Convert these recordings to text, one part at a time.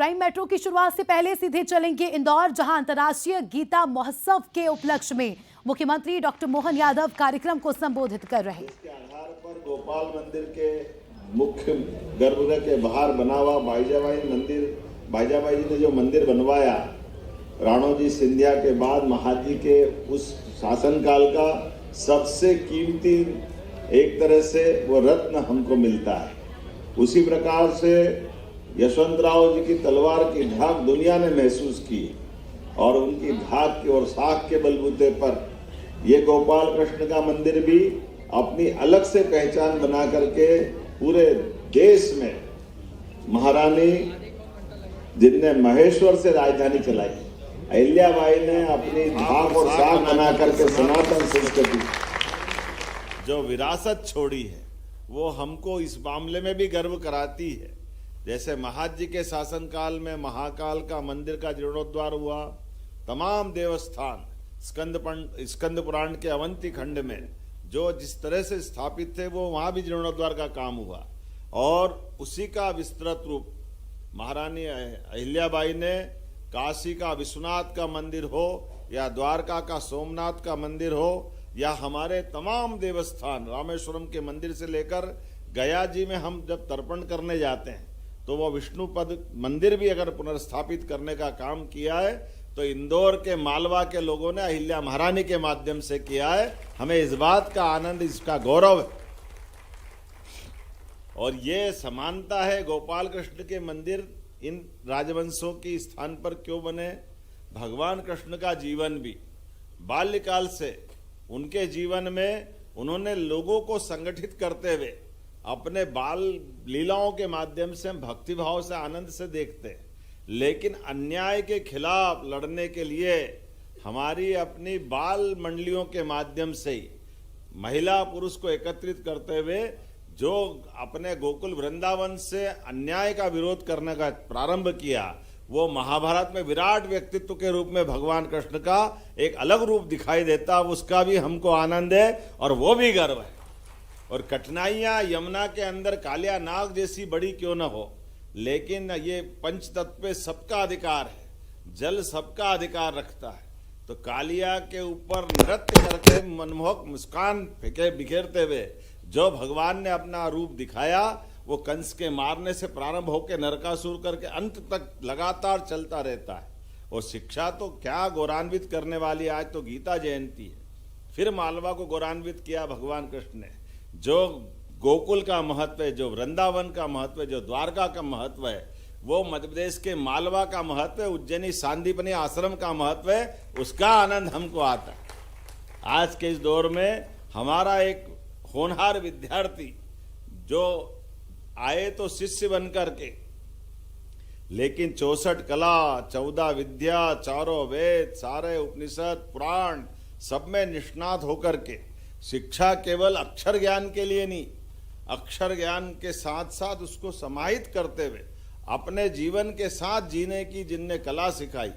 Prime metro की शुरुआत से पहले सीधे चलेंगे इंदौर, जहां अंतर्राष्ट्रीय गीता महोत्सव के उपलक्ष्य में मुख्यमंत्री डॉक्टर मोहन यादव कार्यक्रम को संबोधित कर रहे हैं। इसके आधार पर गोपाल मंदिर के मुख्य गर्भगृह के बाहर बना हुआ भाईजाबाई जी ने जो मंदिर बनवाया, राणोजी सिंधिया के बाद महाजी के उस शासनकाल का सबसे कीमती एक तरह से वो रत्न हमको मिलता है। उसी प्रकार से यशवंतराव जी की तलवार की धाक दुनिया ने महसूस की और उनकी धाक की और साख के बलबूते पर ये गोपाल कृष्ण का मंदिर भी अपनी अलग से पहचान बना करके पूरे देश में महारानी जिनने महेश्वर से राजधानी चलाई, अहिल्याबाई ने अपनी धाक और साख बना करके सनातन संस्कृति जो विरासत छोड़ी है वो हमको इस मामले में भी गर्व कराती है। जैसे महाजी के शासनकाल में महाकाल का मंदिर का जीर्णोद्धार हुआ, तमाम देवस्थान स्कंद पुराण के अवंती खंड में जो जिस तरह से स्थापित थे वो वहां भी जीर्णोद्धार का काम हुआ और उसी का विस्तृत रूप महारानी अहिल्याबाई ने काशी का विश्वनाथ का मंदिर हो या द्वारका का सोमनाथ का मंदिर हो या हमारे तमाम देवस्थान रामेश्वरम के मंदिर से लेकर गया जी में हम जब तर्पण करने जाते हैं तो वो विष्णुपद मंदिर भी अगर पुनर्स्थापित करने का काम किया है तो इंदौर के मालवा के लोगों ने अहिल्या महारानी के माध्यम से किया है। हमें इस बात का आनंद, इसका गौरव है। और ये समानता है गोपाल कृष्ण के मंदिर इन राजवंशों के स्थान पर क्यों बने। भगवान कृष्ण का जीवन भी बाल्यकाल से उनके जीवन में उन्होंने लोगों को संगठित करते हुए अपने बाल लीलाओं के माध्यम से हम भक्तिभाव से आनंद से देखते हैं, लेकिन अन्याय के खिलाफ लड़ने के लिए हमारी अपनी बाल मंडलियों के माध्यम से ही महिला पुरुष को एकत्रित करते हुए जो अपने गोकुल वृंदावन से अन्याय का विरोध करने का प्रारंभ किया, वो महाभारत में विराट व्यक्तित्व के रूप में भगवान कृष्ण का एक अलग रूप दिखाई देता, उसका भी हमको आनंद है और वो भी गर्व है। और कठिनाइयां यमुना के अंदर कालिया नाग जैसी बड़ी क्यों न हो, लेकिन ये पंच तत्व पे सबका अधिकार है, जल सबका अधिकार रखता है। तो कालिया के ऊपर नृत्य करके मनमोहक मुस्कान बिखेरते हुए जो भगवान ने अपना रूप दिखाया वो कंस के मारने से प्रारंभ होकर नरकासुर करके अंत तक लगातार चलता रहता है। और शिक्षा तो क्या गौरवान्वित करने वाली, आज तो गीता जयंती है, फिर मालवा को गौरवान्वित किया भगवान कृष्ण ने। जो गोकुल का महत्व है, जो वृंदावन का महत्व है, जो द्वारका का महत्व है, वो मध्य प्रदेश के मालवा का महत्व है, उज्जैनी सांदीपनी आश्रम का महत्व है, उसका आनंद हमको आता है। आज के इस दौर में हमारा एक होनहार विद्यार्थी जो आए तो शिष्य बन करके, लेकिन 64 कला 14 विद्या चारों वेद सारे उपनिषद पुराण सब में निष्णात होकर के शिक्षा केवल अक्षर ज्ञान के लिए नहीं, अक्षर ज्ञान के साथ साथ उसको समाहित करते हुए अपने जीवन के साथ जीने की जिनने कला सिखाई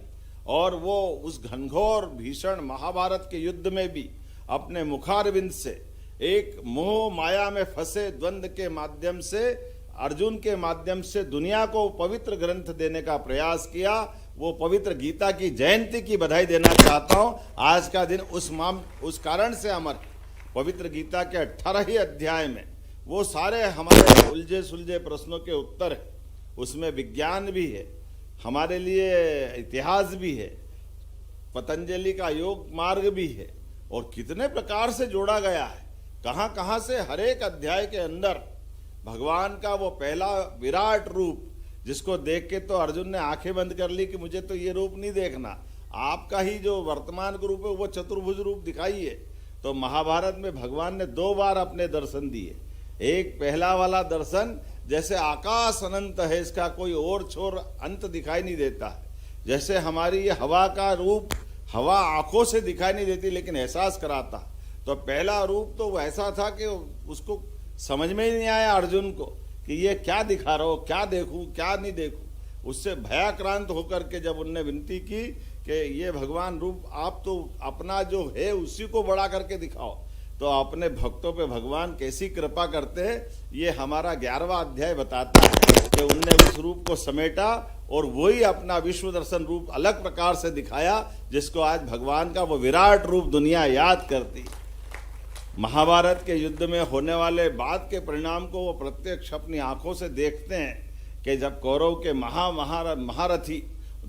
और वो उस घनघोर भीषण महाभारत के युद्ध में भी अपने मुखारविंद से एक मोह माया में फंसे द्वंद्व के माध्यम से अर्जुन के माध्यम से दुनिया को पवित्र ग्रंथ देने का प्रयास किया। वो पवित्र गीता की जयंती की बधाई देना चाहता हूं। आज का दिन उस कारण से अमर, पवित्र गीता के 18 ही अध्याय में वो सारे हमारे उलझे सुलझे प्रश्नों के उत्तर है, उसमें विज्ञान भी है, हमारे लिए इतिहास भी है, पतंजलि का योग मार्ग भी है और कितने प्रकार से जोड़ा गया है। कहां कहां से हर एक अध्याय के अंदर भगवान का वो पहला विराट रूप जिसको देख के तो अर्जुन ने आंखें बंद कर ली कि मुझे तो ये रूप नहीं देखना, आपका ही जो वर्तमान रूप है वो चतुर्भुज रूप दिखाइए। तो महाभारत में भगवान ने 2 बार अपने दर्शन दिए। एक पहला वाला दर्शन जैसे आकाश अनंत है, इसका कोई और छोर अंत दिखाई नहीं देता है। जैसे हमारी ये हवा का रूप, हवा आंखों से दिखाई नहीं देती लेकिन एहसास कराता। तो पहला रूप तो वैसा था कि उसको समझ में ही नहीं आया अर्जुन को कि ये क्या दिखा रहा हो, क्या देखूं क्या नहीं देखूं। उससे भयाक्रांत होकर के जब उनने विनती की कि ये भगवान रूप आप तो अपना जो है उसी को बड़ा करके दिखाओ, तो अपने भक्तों पे भगवान कैसी कृपा करते हैं ये हमारा 11वां अध्याय बताता है कि उनने उस रूप को समेटा और वही अपना विश्व दर्शन रूप अलग प्रकार से दिखाया, जिसको आज भगवान का वो विराट रूप दुनिया याद करती। महाभारत के युद्ध में होने वाले बाद के परिणाम को वो प्रत्यक्ष अपनी आंखों से देखते हैं कि जब कौरव के महारथी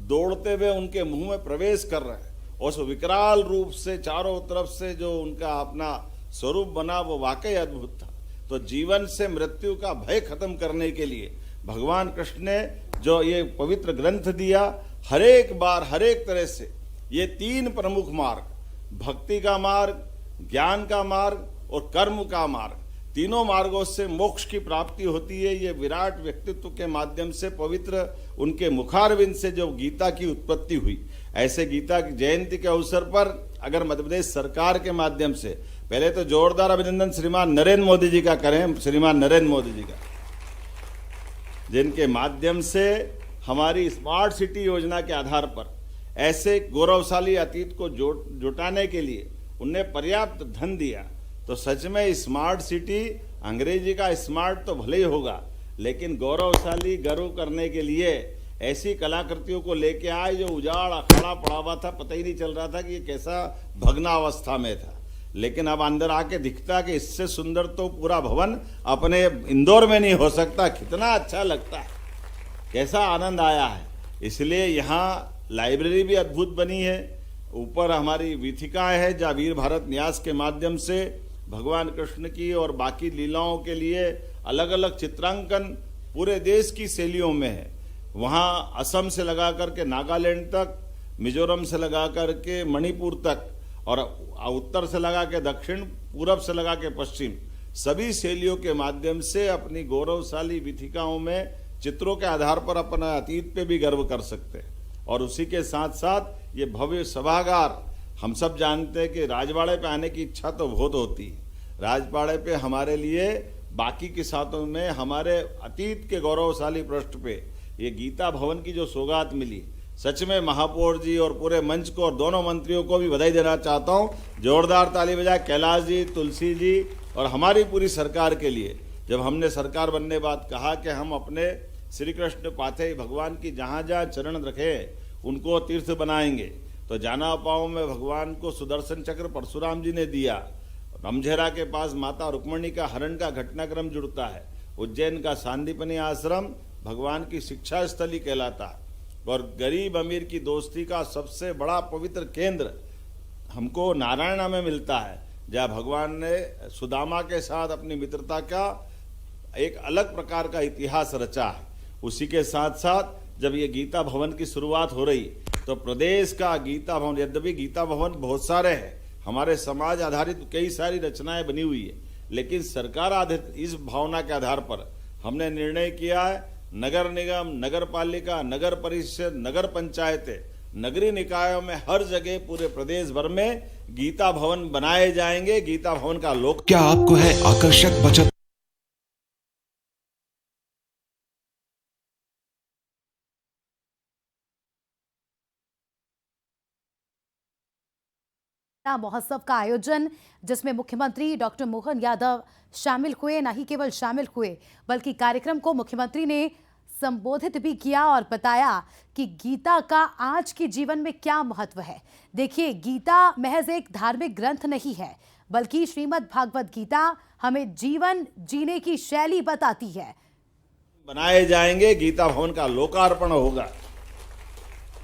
दौड़ते हुए उनके मुंह में प्रवेश कर रहे हैं, उस विकराल रूप से चारों तरफ से जो उनका अपना स्वरूप बना वो वाकई अद्भुत था। तो जीवन से मृत्यु का भय खत्म करने के लिए भगवान कृष्ण ने जो ये पवित्र ग्रंथ दिया, हर एक बार हर एक तरह से ये 3 प्रमुख मार्ग, भक्ति का मार्ग, ज्ञान का मार्ग और कर्म का मार्ग, तीनों मार्गों से मोक्ष की प्राप्ति होती है। ये विराट व्यक्तित्व के माध्यम से पवित्र उनके मुखारविंद से जो गीता की उत्पत्ति हुई, ऐसे गीता की जयंती के अवसर पर अगर मध्य प्रदेश सरकार के माध्यम से पहले तो जोरदार अभिनंदन श्रीमान नरेंद्र मोदी जी का करें, श्रीमान नरेंद्र मोदी जी का, जिनके माध्यम से हमारी स्मार्ट सिटी योजना के आधार पर ऐसे गौरवशाली अतीत को जुटाने के लिए उनने पर्याप्त धन दिया। तो सच में स्मार्ट सिटी, अंग्रेजी का स्मार्ट तो भले ही होगा, लेकिन गौरवशाली गर्व करने के लिए ऐसी कलाकृतियों को लेके आए जो उजाड़ अखाड़ा पड़ा हुआ था, पता ही नहीं चल रहा था कि ये कैसा भग्नावस्था में था। लेकिन अब अंदर आके दिखता कि इससे सुंदर तो पूरा भवन अपने इंदौर में नहीं हो सकता। कितना अच्छा लगता है, कैसा आनंद आया है। इसलिए यहाँ लाइब्रेरी भी अद्भुत बनी है। ऊपर हमारी वीथिकाएं हैं जहाँ वीर भारत न्यास के माध्यम से भगवान कृष्ण की और बाकी लीलाओं के लिए अलग अलग चित्रांकन पूरे देश की शैलियों में है। वहाँ असम से लगा करके नागालैंड तक, मिजोरम से लगा करके मणिपुर तक, और उत्तर से लगा के दक्षिण, पूरब से लगा के पश्चिम, सभी शैलियों के माध्यम से अपनी गौरवशाली वीथिकाओं में चित्रों के आधार पर अपना अतीत पे भी गर्व कर सकते हैं। और उसी के साथ साथ ये भव्य सभागार, हम सब जानते हैं कि राजवाड़े पे आने की इच्छा तो बहुत होती है। राजवाड़े पे हमारे लिए बाकी के साथों में हमारे अतीत के गौरवशाली पृष्ठ पे ये गीता भवन की जो सौगात मिली, सच में महापौर जी और पूरे मंच को और दोनों मंत्रियों को भी बधाई देना चाहता हूँ। जोरदार ताली बजाए कैलाश जी, तुलसी जी और हमारी पूरी सरकार के लिए। जब हमने सरकार बनने बाद कहा कि हम अपने श्री कृष्ण पाथे भगवान की जहाँ जहाँ चरण रखे उनको तीर्थ बनाएंगे, तो जाना पाओ में भगवान को सुदर्शन चक्र परशुराम जी ने दिया। रमझेरा के पास माता रुक्मणी का हरण का घटनाक्रम जुड़ता है। उज्जैन का सांदीपनी आश्रम भगवान की शिक्षा स्थली कहलाता है। और गरीब अमीर की दोस्ती का सबसे बड़ा पवित्र केंद्र हमको नारायणा में मिलता है, जहाँ भगवान ने सुदामा के साथ अपनी मित्रता का एक अलग प्रकार का इतिहास रचा है। उसी के साथ साथ जब ये गीता भवन की शुरुआत हो रही तो प्रदेश का गीता भवन, यद्यपि गीता भवन बहुत सारे हैं, हमारे समाज आधारित कई सारी रचनाएं बनी हुई है, लेकिन सरकार आधारित इस भावना के आधार पर हमने निर्णय किया है नगर निगम, नगर पालिका, नगर परिषद, नगर पंचायतें, नगरीय निकायों में हर जगह पूरे प्रदेश भर में गीता भवन बनाए जाएंगे। गीता भवन का लोक क्या आपको है आकर्षक बचत महोत्सव का आयोजन, जिसमें मुख्यमंत्री डॉक्टर मोहन यादव शामिल हुए। न ही केवल शामिल हुए बल्कि कार्यक्रम को मुख्यमंत्री ने संबोधित भी किया और बताया कि गीता का आज के जीवन में क्या महत्व है। देखिए, गीता महज एक धार्मिक ग्रंथ नहीं है, बल्कि श्रीमद् भागवत गीता हमें जीवन जीने की शैली बताती है। बनाए जाएंगे, गीता भवन का लोकार्पण होगा,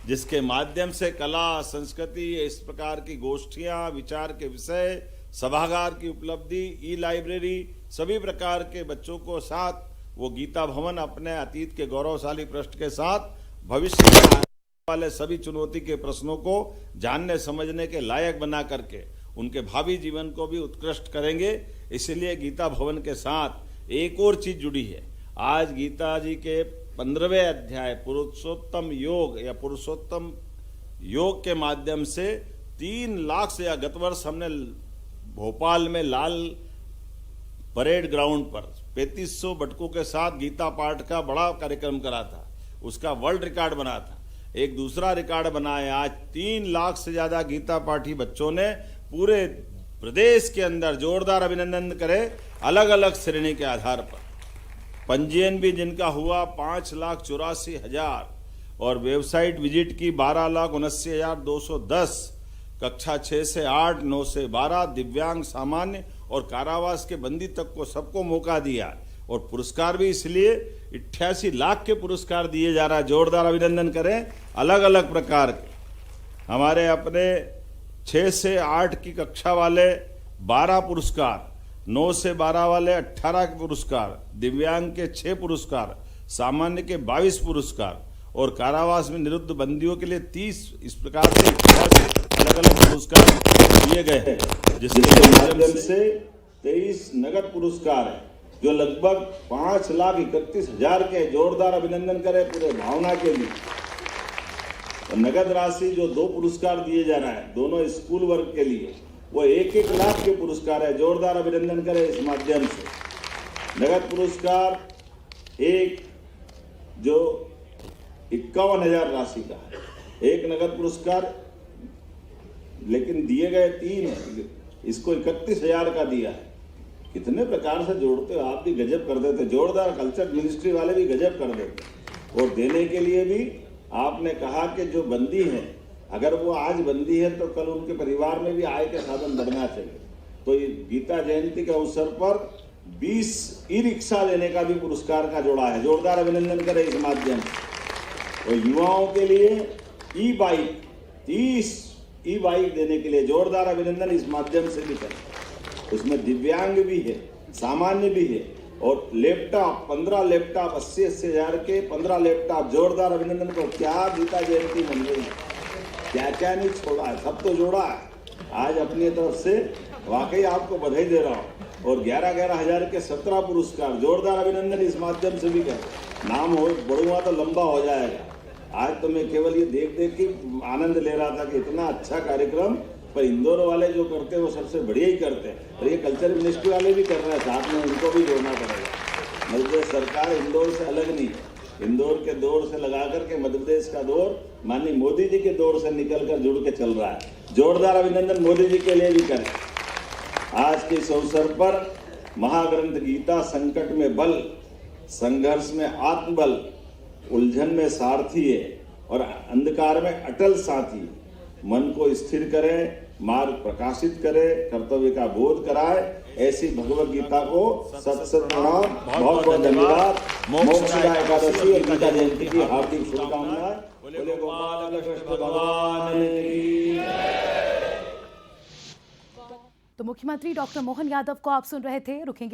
जिसके माध्यम से कला, संस्कृति, इस प्रकार की गोष्ठियां, विचार के विषय, सभागार की उपलब्धि, ई लाइब्रेरी, सभी प्रकार के बच्चों को साथ वो गीता भवन अपने अतीत के गौरवशाली पृष्ठ के साथ भविष्य में आने वाले सभी चुनौती के प्रश्नों को जानने समझने के लायक बना करके उनके भावी जीवन को भी उत्कृष्ट करेंगे। इसलिए गीता भवन के साथ एक और चीज जुड़ी है। आज गीता जी के 15वें अध्याय पुरुषोत्तम योग या पुरुषोत्तम योग के माध्यम से 3 लाख से या गत वर्ष हमने भोपाल में लाल परेड ग्राउंड पर 3500 बटकों के साथ गीता पाठ का बड़ा कार्यक्रम करा था, उसका वर्ल्ड रिकॉर्ड बना था। एक दूसरा रिकॉर्ड बना है, आज 3 लाख से ज्यादा गीता पाठी बच्चों ने पूरे प्रदेश के अंदर जोरदार अभिनंदन करे, अलग अलग श्रेणी के आधार पर। पंजीयन भी जिनका हुआ 5,84,000 और वेबसाइट विजिट की 12,79,210, कक्षा 6 से 8, 9 से 12, दिव्यांग, सामान्य और कारावास के बंदी तक को सबको मौका दिया। और पुरस्कार भी इसलिए 88 लाख के पुरस्कार दिए जा रहा है। जोरदार अभिनंदन करें। अलग अलग प्रकार के हमारे अपने 6 से 8 की कक्षा वाले 12 पुरस्कार, 9 से 12 वाले 18 पुरस्कार, दिव्यांग के 6 पुरस्कार, सामान्य के 22 पुरस्कार और कारावास में निरुद्ध बंदियों के लिए 30, इस प्रकार से 88 अलग अलग पुरस्कार दिए गए हैं, जिसके माध्यम से 23 नगद पुरस्कार है जो लगभग 5,31,000 के। जोरदार अभिनंदन करें पूरे भावना के लिए। और नगद राशि जो 2 पुरस्कार दिए जा रहा है दोनों स्कूल वर्ग के लिए, वो 1-1 लाख के पुरस्कार है। जोरदार अभिनंदन करें इस माध्यम से। नगद पुरस्कार एक जो 51,000 राशि का है, एक नगद पुरस्कार, लेकिन दिए गए 3 है, इसको 31,000 का दिया है। कितने प्रकार से जोड़ते हो आप भी, गजब कर देते। जोरदार, कल्चर मिनिस्ट्री वाले भी गजब कर देते। और देने के लिए भी आपने कहा कि जो बंदी है, अगर वो आज बंदी है तो कल उनके परिवार में भी आय के साधन बढ़ना चाहिए। तो ये गीता जयंती के अवसर पर 20 ई रिक्शा देने का भी पुरस्कार का जोड़ा है। जोरदार अभिनंदन करें इस माध्यम से। और युवाओं के लिए ई बाइक, 30 ई बाइक देने के लिए जोरदार अभिनंदन इस माध्यम से भी करें। उसमें दिव्यांग भी है, सामान्य भी है। और लैपटॉप 15 लैपटॉप 80-80 हजार के 15 लैपटॉप। जोरदार अभिनंदन को। क्या गीता जयंती मन रही है, क्या क्या नहीं छोड़ा है, सब तो जोड़ा है। आज अपनी तरफ से वाकई आपको बधाई दे रहा हूँ। और 11-11 हजार के 17 पुरस्कार। जोरदार अभिनंदन इस माध्यम से भी करें। नाम हो बढ़ुआ तो लंबा हो जाएगा। आज तो मैं केवल ये देख देख के आनंद ले रहा था कि इतना अच्छा कार्यक्रम, पर इंदौर वाले जो करते हैं वो सबसे बढ़िया ही करते हैं। और ये कल्चर मिनिस्ट्री वाले भी कर रहे हैं, साथ में उनको भी जोड़ना पड़ेगा। मध्य प्रदेश सरकार इंदौर से अलग नहीं, इंदौर के दौर से लगा करके मध्य प्रदेश का दौर माननीय मोदी जी के दौर से निकल कर जुड़ के चल रहा है। जोरदार अभिनंदन मोदी जी के लिए भी करें। आज के इस अवसर पर महाग्रंथ गीता संकट में बल, संघर्ष में आत्मबल, उलझन में सारथी है और अंधकार में अटल साथी। मन को स्थिर करें, मार्ग प्रकाशित करे, कर्तव्य का बोध कराए। ऐसी भगवत गीता को सत सत प्रणाम, बहुत बहुत धन्यवाद। मोक्षदा एकादशी और गीता जयंती की हार्दिक शुभकामनाएं। बोले गोपाल कृष्ण भगवान की। तो मुख्यमंत्री डॉक्टर मोहन यादव को आप सुन रहे थे। रुकेंगे।